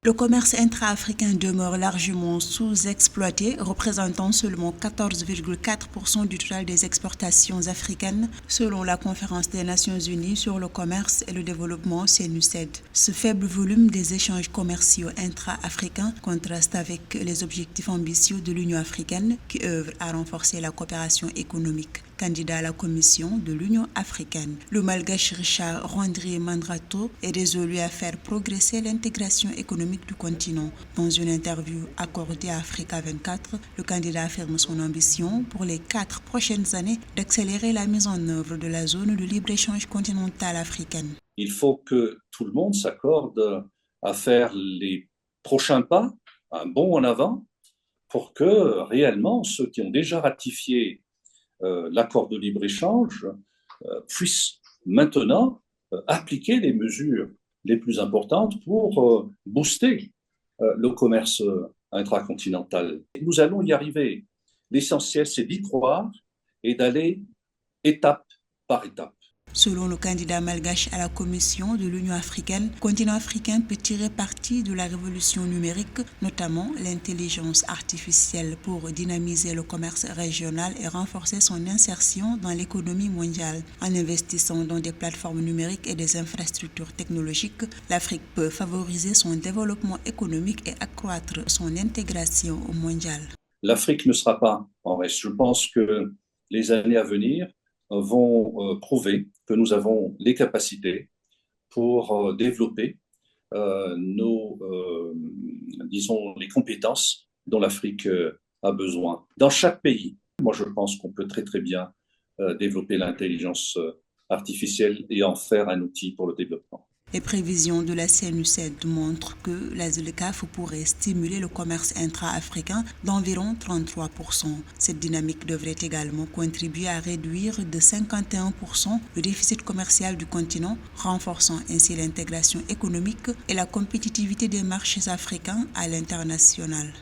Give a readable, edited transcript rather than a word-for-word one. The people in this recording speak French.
Le commerce intra-africain demeure largement sous-exploité, représentant seulement 14,4% du total des exportations africaines, selon la Conférence des Nations Unies sur le commerce et le développement (CNUSED). Ce faible volume des échanges commerciaux intra-africains contraste avec les objectifs ambitieux de l'Union africaine qui œuvre à renforcer la coopération économique. Candidat à la Commission de l'Union africaine, le Malgache Richard Rondrier Mandrato est résolu à faire progresser l'intégration économique du continent. Dans une interview accordée à Africa 24, le candidat affirme son ambition pour les 4 prochaines années d'accélérer la mise en œuvre de la zone de libre-échange continentale africaine. Il faut que tout le monde s'accorde à faire les prochains pas, un bond en avant, pour que réellement ceux qui ont déjà ratifié l'accord de libre-échange puisse maintenant appliquer les mesures les plus importantes pour booster le commerce intracontinental. Nous allons y arriver. L'essentiel, c'est d'y croire et d'aller étape par étape. Selon le candidat malgache à la Commission de l'Union africaine, le continent africain peut tirer parti de la révolution numérique, notamment l'intelligence artificielle, pour dynamiser le commerce régional et renforcer son insertion dans l'économie mondiale. En investissant dans des plateformes numériques et des infrastructures technologiques, l'Afrique peut favoriser son développement économique et accroître son intégration mondiale. L'Afrique ne sera pas en reste. Je pense que les années à venir vont prouver que nous avons les capacités pour développer les compétences dont l'Afrique a besoin. Dans chaque pays, moi je pense qu'on peut très très bien développer l'intelligence artificielle et en faire un outil pour le développement. Les prévisions de la CNUSED montrent que la ZLECAf pourrait stimuler le commerce intra-africain d'environ 33%. Cette dynamique devrait également contribuer à réduire de 51% le déficit commercial du continent, renforçant ainsi l'intégration économique et la compétitivité des marchés africains à l'international.